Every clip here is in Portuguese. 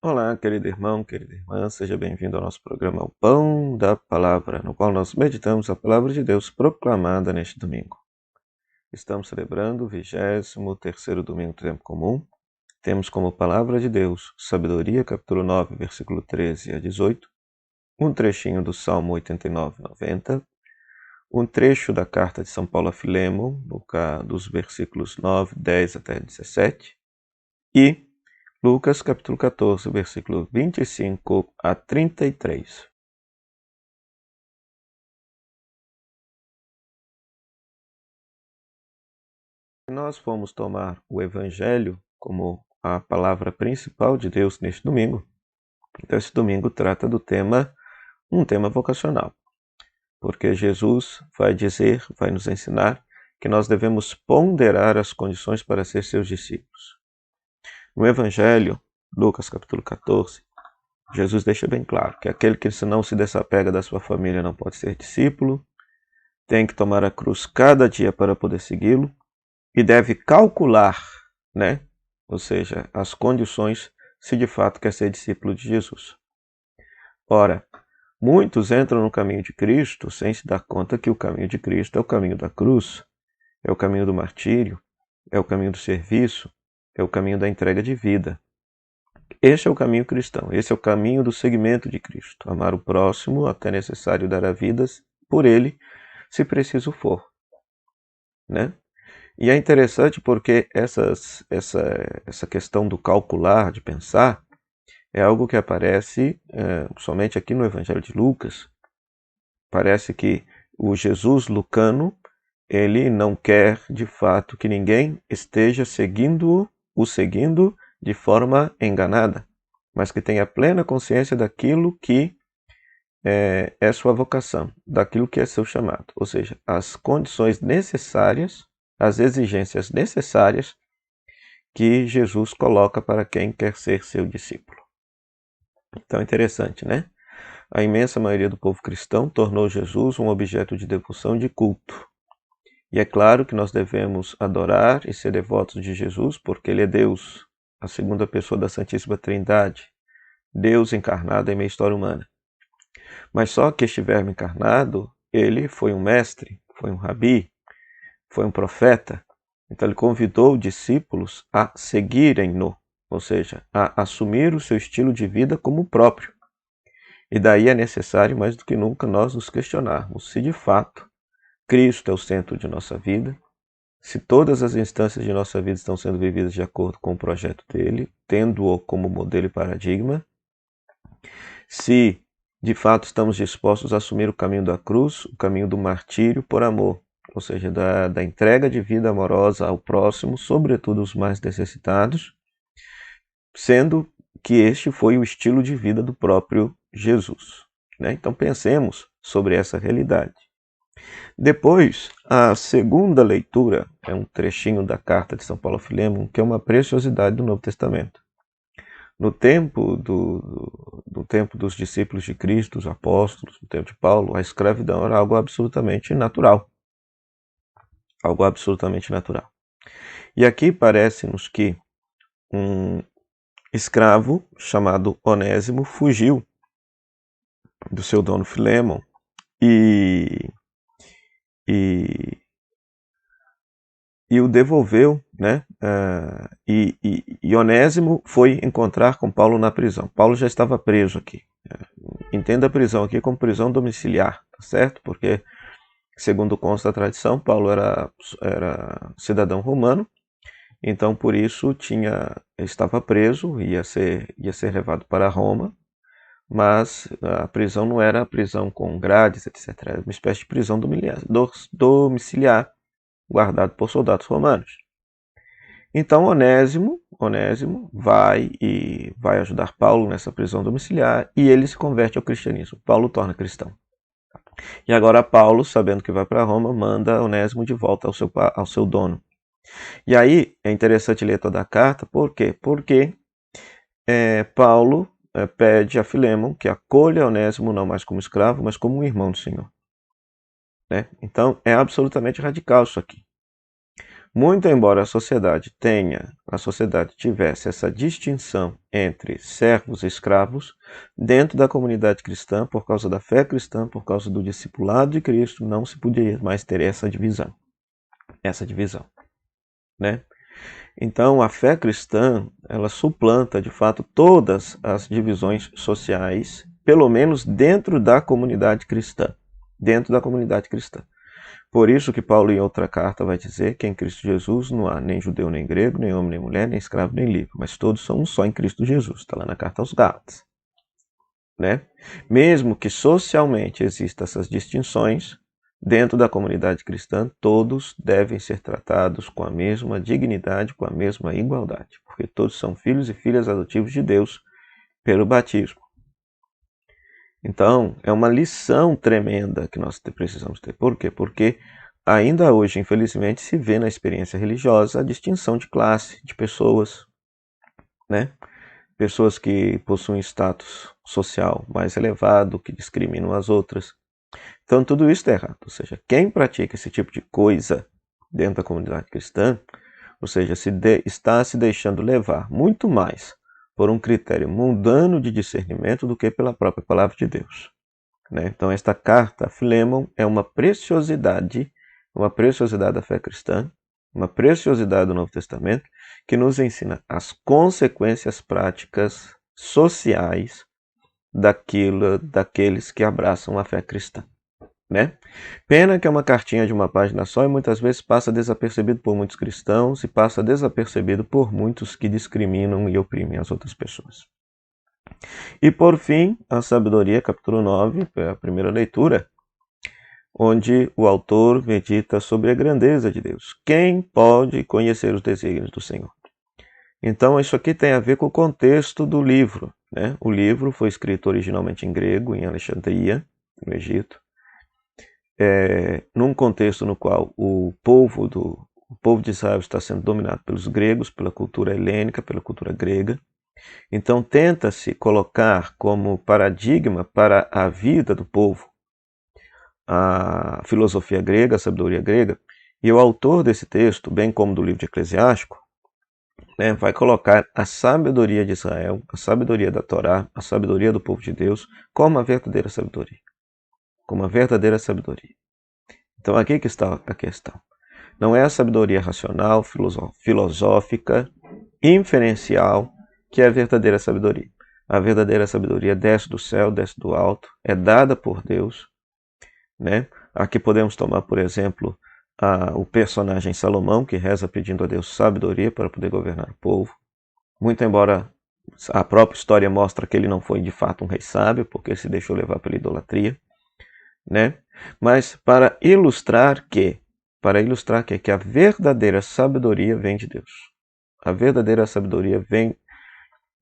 Olá, querido irmão, querida irmã, seja bem-vindo ao nosso programa O Pão da Palavra, no qual nós meditamos a Palavra de Deus proclamada neste domingo. Estamos celebrando o 23º domingo do tempo comum. Temos como Palavra de Deus, Sabedoria, capítulo 9, versículo 13 a 18, um trechinho do Salmo 89, 90, um trecho da carta de São Paulo a Filemon, dos versículos 9, 10 até 17, e Lucas capítulo 14, versículo 25 a 33. Se nós formos tomar o Evangelho como a palavra principal de Deus neste domingo, então esse domingo trata do um tema vocacional, porque Jesus vai nos ensinar que nós devemos ponderar as condições para ser seus discípulos. No Evangelho, Lucas capítulo 14, Jesus deixa bem claro que aquele que não se desapega da sua família não pode ser discípulo, tem que tomar a cruz cada dia para poder segui-lo e deve calcular, né? Ou seja, as condições se de fato quer ser discípulo de Jesus. Ora, muitos entram no caminho de Cristo sem se dar conta que o caminho de Cristo é o caminho da cruz, é o caminho do martírio, é o caminho do serviço, é o caminho da entrega de vida. Este é o caminho cristão, esse é o caminho do seguimento de Cristo. Amar o próximo, até necessário dar a vida por ele, se preciso for. Né? E é interessante porque essa questão do calcular, de pensar, é algo que aparece somente aqui no Evangelho de Lucas. Parece que o Jesus lucano, ele não quer de fato que ninguém esteja seguindo de forma enganada, mas que tenha plena consciência daquilo que é sua vocação, daquilo que é seu chamado, ou seja, as condições necessárias, as exigências necessárias que Jesus coloca para quem quer ser seu discípulo. Então é interessante, né? A imensa maioria do povo cristão tornou Jesus um objeto de devoção e de culto. E é claro que nós devemos adorar e ser devotos de Jesus, porque Ele é Deus, a segunda pessoa da Santíssima Trindade, Deus encarnado em meia história humana. Mas só que este verbo encarnado, ele foi um mestre, foi um rabi, foi um profeta. Então ele convidou discípulos a seguirem-no, ou seja, a assumir o seu estilo de vida como próprio. E daí é necessário, mais do que nunca, nós nos questionarmos se de fato Cristo é o centro de nossa vida, se todas as instâncias de nossa vida estão sendo vividas de acordo com o projeto dele, tendo-o como modelo e paradigma, se de fato estamos dispostos a assumir o caminho da cruz, o caminho do martírio por amor, ou seja, da entrega de vida amorosa ao próximo, sobretudo os mais necessitados, sendo que este foi o estilo de vida do próprio Jesus. Né? Então pensemos sobre essa realidade. Depois, a segunda leitura é um trechinho da carta de São Paulo a Filemon, que é uma preciosidade do Novo Testamento. No tempo dos discípulos de Cristo, os apóstolos, no tempo de Paulo, a escravidão era algo absolutamente natural. Algo absolutamente natural. E aqui parece-nos que um escravo chamado Onésimo fugiu do seu dono Filemon e o devolveu, né? E Onésimo foi encontrar com Paulo na prisão. Paulo já estava preso aqui. Entenda a prisão aqui como prisão domiciliar, tá certo? Porque, segundo consta a tradição, Paulo era cidadão romano, então por isso estava preso, ia ser levado para Roma, mas a prisão não era prisão com grades, etc. Era uma espécie de prisão domiciliar, guardado por soldados romanos. Então Onésimo vai ajudar Paulo nessa prisão domiciliar e ele se converte ao cristianismo. Paulo torna cristão. E agora Paulo, sabendo que vai para Roma, manda Onésimo de volta ao seu dono. E aí é interessante ler toda a carta, por quê? Porque Paulo pede a Filemon que acolha Onésimo não mais como escravo, mas como um irmão do Senhor. Né? Então é absolutamente radical isso aqui. Muito embora a sociedade tivesse essa distinção entre servos e escravos, dentro da comunidade cristã, por causa da fé cristã, por causa do discipulado de Cristo, não se podia mais ter essa divisão. Né? Então, a fé cristã, ela suplanta, de fato, todas as divisões sociais, pelo menos dentro da comunidade cristã. Por isso que Paulo, em outra carta, vai dizer que em Cristo Jesus não há nem judeu nem grego, nem homem nem mulher, nem escravo nem livre, mas todos são um só em Cristo Jesus. Está lá na carta aos Gálatas. Né? Mesmo que socialmente existam essas distinções, dentro da comunidade cristã, todos devem ser tratados com a mesma dignidade, com a mesma igualdade, porque todos são filhos e filhas adotivos de Deus pelo batismo. Então, é uma lição tremenda que nós precisamos ter. Por quê? Porque ainda hoje, infelizmente, se vê na experiência religiosa a distinção de classe, de pessoas, né? Pessoas que possuem status social mais elevado, que discriminam as outras. Então, tudo isso está errado. Ou seja, quem pratica esse tipo de coisa dentro da comunidade cristã, ou seja, está se deixando levar muito mais por um critério mundano de discernimento do que pela própria palavra de Deus. Né? Então, esta carta a Filemon é uma preciosidade da fé cristã, uma preciosidade do Novo Testamento, que nos ensina as consequências práticas sociais daqueles que abraçam a fé cristã. Né? Pena que é uma cartinha de uma página só e muitas vezes passa desapercebido por muitos cristãos e passa desapercebido por muitos que discriminam e oprimem as outras pessoas. E por fim, a sabedoria, capítulo 9, a primeira leitura, onde o autor medita sobre a grandeza de Deus. Quem pode conhecer os desígnios do Senhor? Então, isso aqui tem a ver com o contexto do livro. Né? O livro foi escrito originalmente em grego, em Alexandria, no Egito, num contexto no qual o povo de Israel está sendo dominado pelos gregos, pela cultura helênica, pela cultura grega. Então, tenta-se colocar como paradigma para a vida do povo a filosofia grega, a sabedoria grega, e o autor desse texto, bem como do livro de Eclesiástico, né, vai colocar a sabedoria de Israel, a sabedoria da Torá, a sabedoria do povo de Deus, como a verdadeira sabedoria. Então, aqui que está a questão. Não é a sabedoria racional, filosófica, inferencial, que é a verdadeira sabedoria. A verdadeira sabedoria desce do céu, desce do alto, é dada por Deus. Né? Aqui podemos tomar, por exemplo, o personagem Salomão, que reza pedindo a Deus sabedoria para poder governar o povo. Muito embora a própria história mostre que ele não foi de fato um rei sábio, porque ele se deixou levar pela idolatria. Né? Mas para ilustrar que a verdadeira sabedoria vem de Deus. A verdadeira sabedoria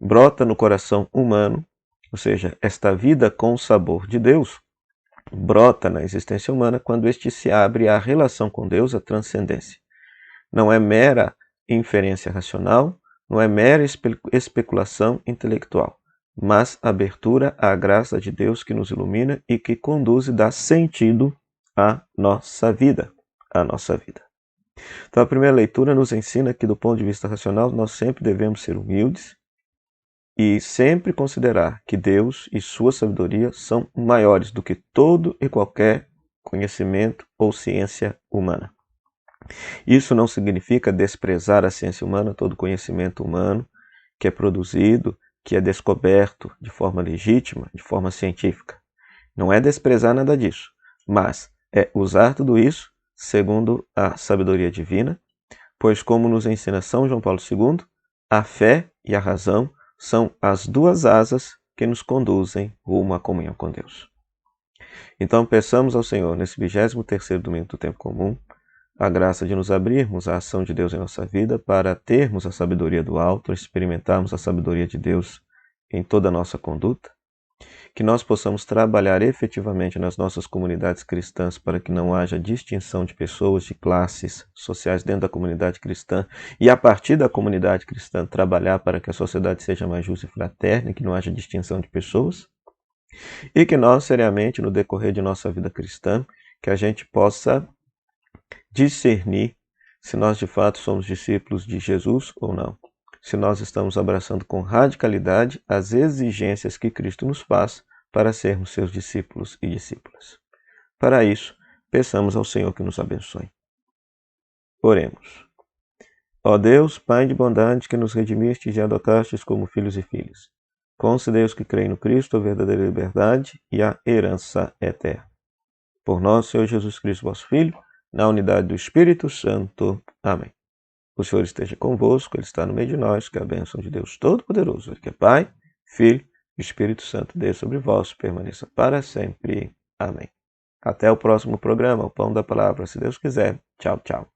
brota no coração humano, ou seja, esta vida com o sabor de Deus brota na existência humana quando este se abre à relação com Deus, à transcendência. Não é mera inferência racional, não é mera especulação intelectual, mas abertura à graça de Deus que nos ilumina e que conduz e dá sentido à nossa vida. Então a primeira leitura nos ensina que do ponto de vista racional nós sempre devemos ser humildes e sempre considerar que Deus e sua sabedoria são maiores do que todo e qualquer conhecimento ou ciência humana. Isso não significa desprezar a ciência humana, todo conhecimento humano que é produzido, que é descoberto de forma legítima, de forma científica. Não é desprezar nada disso, mas é usar tudo isso segundo a sabedoria divina, pois como nos ensina São João Paulo II, a fé e a razão são as duas asas que nos conduzem rumo à comunhão com Deus. Então peçamos ao Senhor, nesse 23º domingo do tempo comum, a graça de nos abrirmos à ação de Deus em nossa vida para termos a sabedoria do alto, experimentarmos a sabedoria de Deus em toda a nossa conduta, que nós possamos trabalhar efetivamente nas nossas comunidades cristãs para que não haja distinção de pessoas, de classes sociais dentro da comunidade cristã e a partir da comunidade cristã trabalhar para que a sociedade seja mais justa e fraterna e que não haja distinção de pessoas e que nós, seriamente, no decorrer de nossa vida cristã, que a gente possa discernir se nós de fato somos discípulos de Jesus ou não. Se nós estamos abraçando com radicalidade as exigências que Cristo nos faz para sermos seus discípulos e discípulas. Para isso, peçamos ao Senhor que nos abençoe. Oremos. Ó Deus, Pai de bondade, que nos redimistes e adocastes como filhos e filhas, concedei aos que creem no Cristo a verdadeira liberdade e a herança eterna. Por nosso Senhor Jesus Cristo, vosso Filho, na unidade do Espírito Santo. Amém. O Senhor esteja convosco, Ele está no meio de nós, que a bênção de Deus Todo-Poderoso, Ele que é Pai, Filho e Espírito Santo, desça sobre vós, permaneça para sempre. Amém. Até o próximo programa, o Pão da Palavra, se Deus quiser. Tchau, tchau.